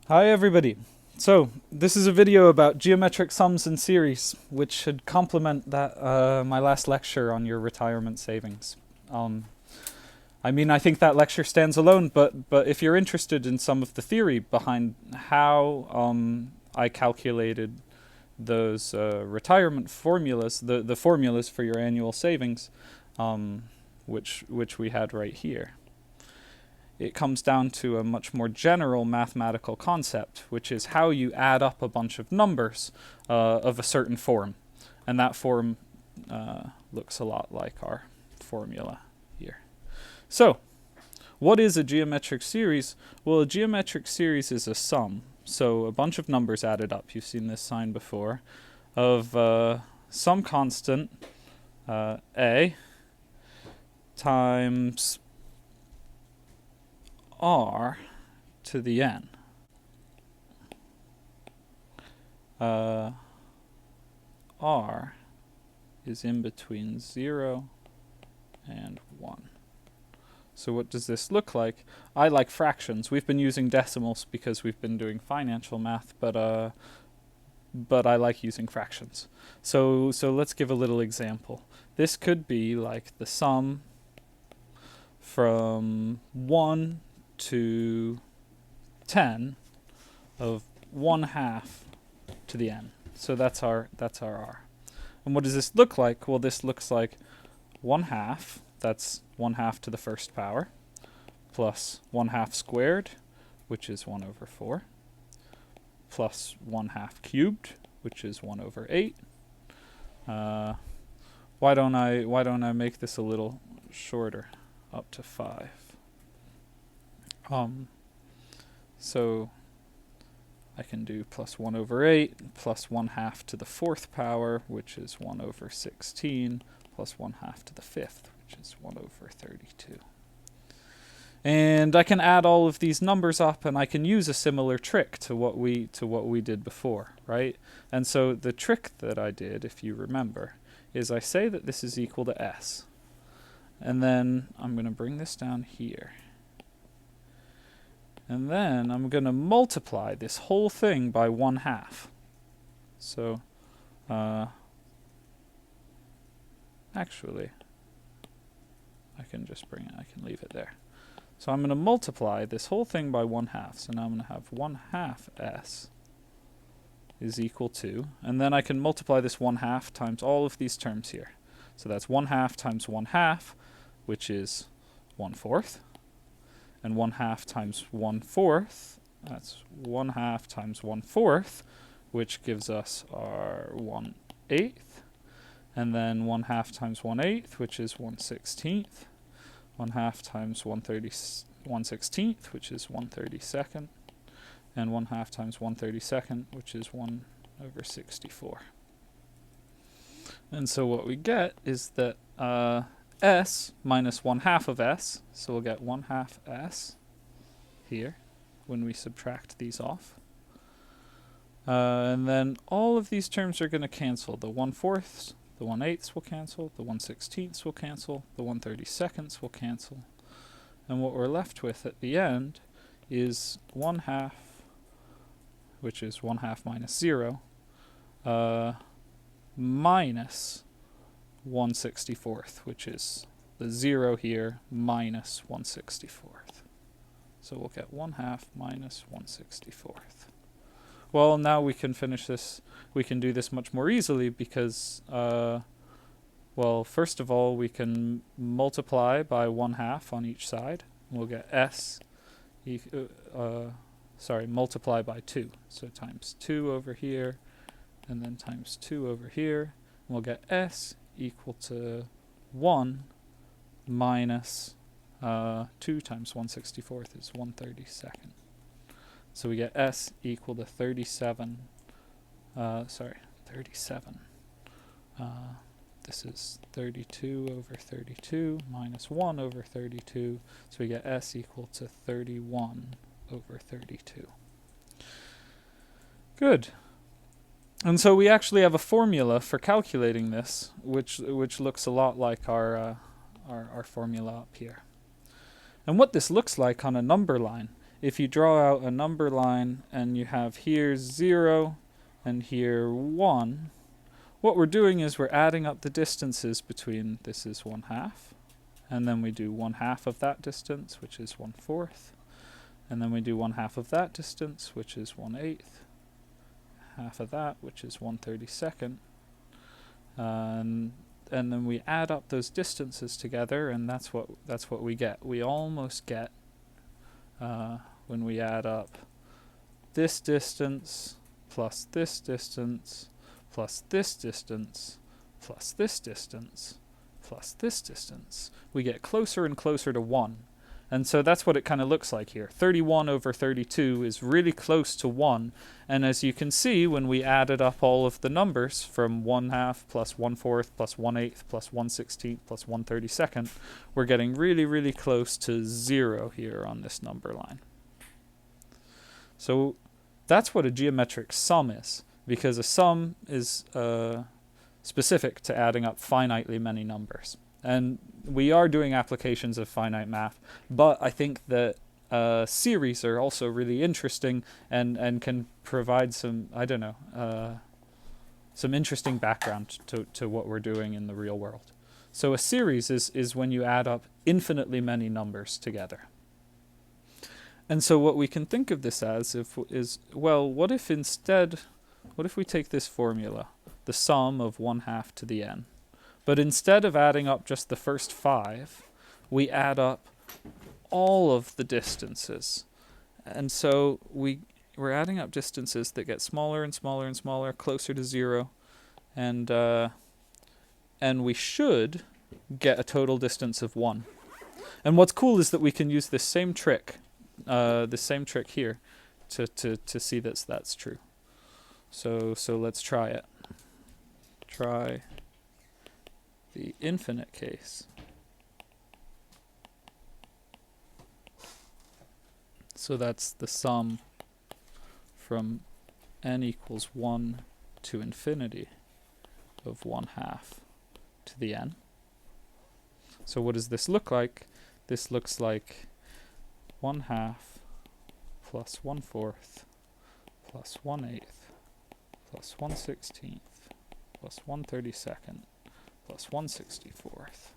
Hi everybody. So, this is a video about geometric sums and series, which should complement that my last lecture on your retirement savings. I think that lecture stands alone, but if you're interested in some of the theory behind how I calculated those retirement formulas, the formulas for your annual savings, which we had right here, it comes down to a much more general mathematical concept, which is how you add up a bunch of numbers of a certain form. And that form looks a lot like our formula here. So, what is a geometric series? Well, a geometric series is a sum. So a bunch of numbers added up, you've seen this sign before, of some constant, a, times r to the n. R is in between 0 and 1. So what does this look like? I like fractions. We've been using decimals because we've been doing financial math, but I like using fractions. So let's give a little example. This could be like the sum from 1 to 10 of 1/2 to the n. So that's our r. And what does this look like? Well, this looks like 1/2, that's 1/2 to the first power, plus 1/2 squared, which is 1/4, plus 1/2 cubed, which is 1/8. Why don't I make this a little shorter, up to 5? So I can do plus 1/8 plus 1/2 to the 4th power, which is 1/16, plus 1/2 to the 5th, which is 1/32. And I can add all of these numbers up, and I can use a similar trick to what we did before, right? And so the trick that I did, if you remember, is I say that this is equal to s. And then I'm going to bring this down here. And then I'm going to multiply this whole thing by 1/2. So, actually, I can leave it there. So I'm going to multiply this whole thing by 1/2. So now I'm going to have 1/2 s is equal to, and then I can multiply this 1/2 times all of these terms here. So that's 1/2 times 1/2, which is 1/4. And 1/2 times 1/4, that's 1/2 times 1/4, which gives us our 1/8. And then 1/2 times 1/8, which is 1/16. 1/2 times 1/16, which is 1/32. And 1/2 times 1/32, which is 1/64. And so what we get is that s minus 1/2 of s, so we'll get 1/2 s here when we subtract these off. And then all of these terms are going to cancel. The 1/4ths, the 1/8ths will cancel, the 1/16ths will cancel, the 1/32nds will cancel. And what we're left with at the end is 1/2, which is 1/2 minus 0, minus 1/64th, which is the 0 here minus 1/64th. So we'll get 1/2 minus 1/64th. Well, now we can finish this. We can do this much more easily because, well, first of all, we can multiply by 1/2 on each side. We'll get s, multiply by 2. So times 2 over here, and then times 2 over here. And we'll get s equal to 1 minus 2 times 1/64th is 1/32. So we get s equal to 37. This is 32 over 32 minus 1 over 32. So we get s equal to 31 over 32. Good. And so we actually have a formula for calculating this, which looks a lot like our formula up here. And what this looks like on a number line if you draw out a number line and you have here 0 and here 1, what we're doing is we're adding up the distances between this is 1/2, and then we do 1/2 of that distance, which is 1/4, and then we do 1/2 of that distance, which is 1/8, half of that, which is 1/32, and then we add up those distances together, and that's what we get. We almost get when we add up this distance plus this distance plus this distance plus this distance plus this distance, we get closer and closer to 1. And so that's what it kind of looks like here. 31 over 32 is really close to 1. And as you can see, when we added up all of the numbers from 1/2 plus 1/4 plus 1/8 plus 1/16 plus 1/32, we're getting really, really close to 0 here on this number line. So that's what a geometric sum is, because a sum is specific to adding up finitely many numbers. And we are doing applications of finite math, but I think that series are also really interesting and can provide some, I don't know, some interesting background to what we're doing in the real world. So a series is when you add up infinitely many numbers together. And so what we can think of this as is, well, what if we take this formula, the sum of 1/2 to the n, but instead of adding up just the first 5, we add up all of the distances. And so we're adding up distances that get smaller and smaller and smaller, closer to 0, and we should get a total distance of 1. And what's cool is that we can use this same trick here to see that that's true. So let's try it. Try the infinite case. So that's the sum from n equals 1 to infinity of 1/2 to the n. So what does this look like? This looks like 1/2 plus 1/4 plus 1/8 plus 1/16 plus 1/32 plus 1/64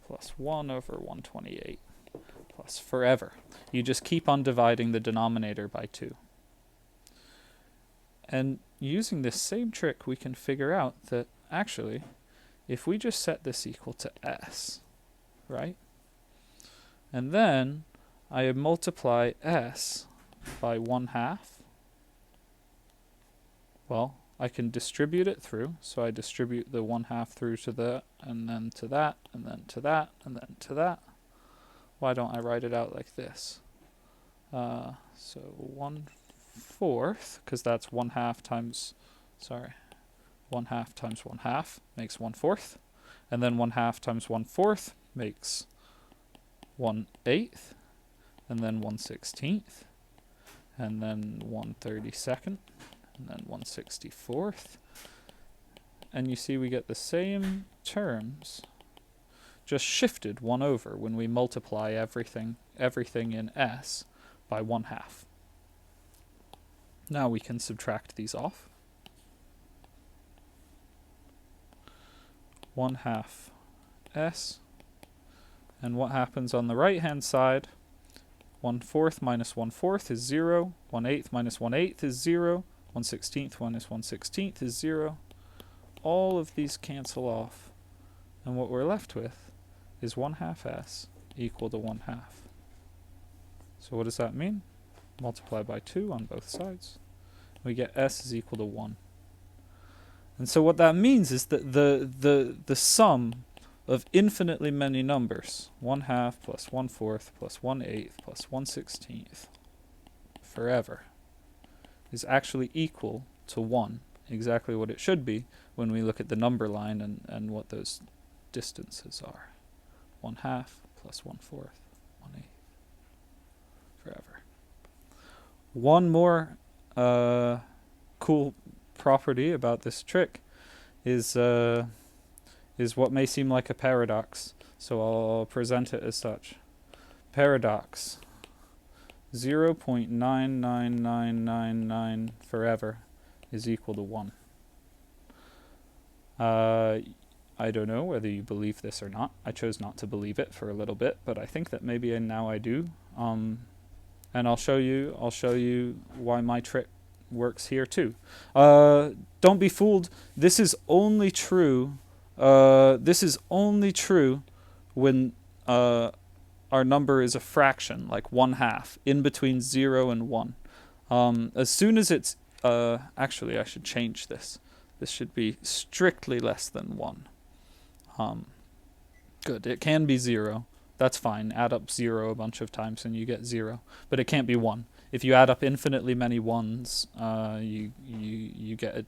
plus 1 over 128 plus forever. You just keep on dividing the denominator by 2. And using this same trick, we can figure out that actually, if we just set this equal to s, right? And then I multiply s by 1/2. Well, I can distribute it through, so I distribute the 1/2 through to that, and then to that, and then to that, and then to that. Why don't I write it out like this? So 1/4, because that's 1/2 times, 1/2 times 1/2 makes 1/4, and then 1/2 times 1/4 makes 1/8, and then 1/16, and then 1/32, and then 1/64. And you see we get the same terms, just shifted 1 over when we multiply everything in s by 1/2. Now we can subtract these off. 1/2 s, and what happens on the right hand side? 1/4 minus 1/4 is 0, 1/8 minus 1/8 is 0, 1/16 minus 1/16 is 0. All of these cancel off, and what we're left with is 1/2 s equal to 1/2. So what does that mean? Multiply by 2 on both sides. We get s is equal to 1. And so what that means is that the sum of infinitely many numbers, 1/2 plus 1/4 plus 1/8 plus 1/16 forever, is actually equal to 1, exactly what it should be when we look at the number line and what those distances are. 1/2 plus 1/4, 1/8 forever. One more cool property about this trick is what may seem like a paradox, so I'll present it as such. Paradox. 0.99999 forever is equal to 1. I don't know whether you believe this or not. I chose not to believe it for a little bit, but I think that maybe now I do. And I'll show you why my trick works here too. Don't be fooled. This is only true. This is only true when our number is a fraction, like 1/2, in between 0 and 1. As soon as it's actually, I should change this. This should be strictly less than 1. Good. It can be 0. That's fine. Add up 0 a bunch of times and you get 0. But it can't be 1. If you add up infinitely many 1s, you get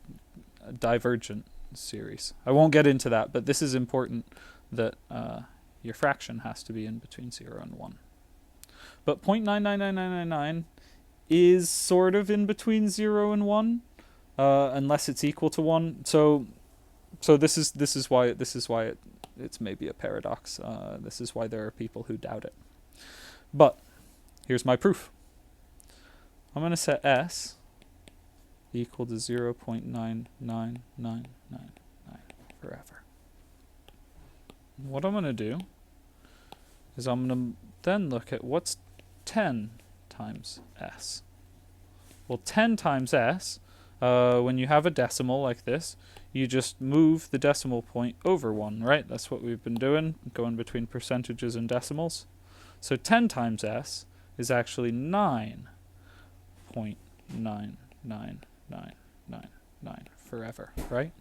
a divergent series. I won't get into that, but this is important that your fraction has to be in between 0 and 1. But 0.999999 is sort of in between 0 and 1, unless it's equal to 1. So this is why it's maybe a paradox. This is why there are people who doubt it. But here's my proof. I'm going to set s equal to 0.99999 forever. What I'm going to do is I'm going to then look at what's 10 times s. Well, 10 times s, when you have a decimal like this, you just move the decimal point over 1, right? That's what we've been doing, going between percentages and decimals. So 10 times s is actually 9.99999 forever, right?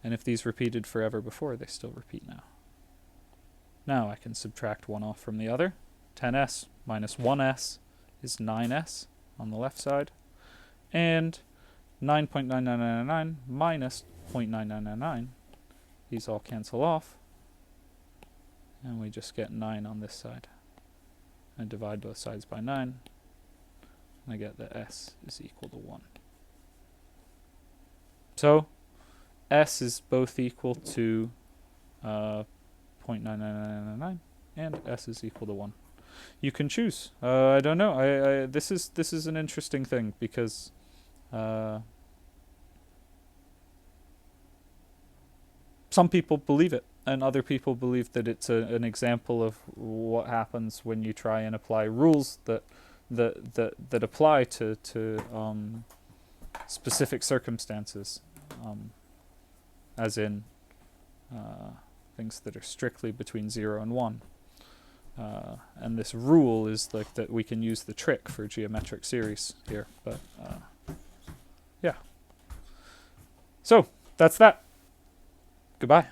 And if these repeated forever before, they still repeat now. Now I can subtract one off from the other. 10s minus 1s is 9s on the left side. And 9.9999 minus 0.9999, these all cancel off. And we just get 9 on this side. I divide both sides by 9. And I get that s is equal to 1. So s is both equal to 0.99999 and s is equal to 1. You can choose. I don't know. This is an interesting thing because some people believe it, and other people believe that it's an example of what happens when you try and apply rules that apply to specific circumstances, as in things that are strictly between 0 and 1. And this rule is like that we can use the trick for geometric series here, but yeah. So that's that. Goodbye.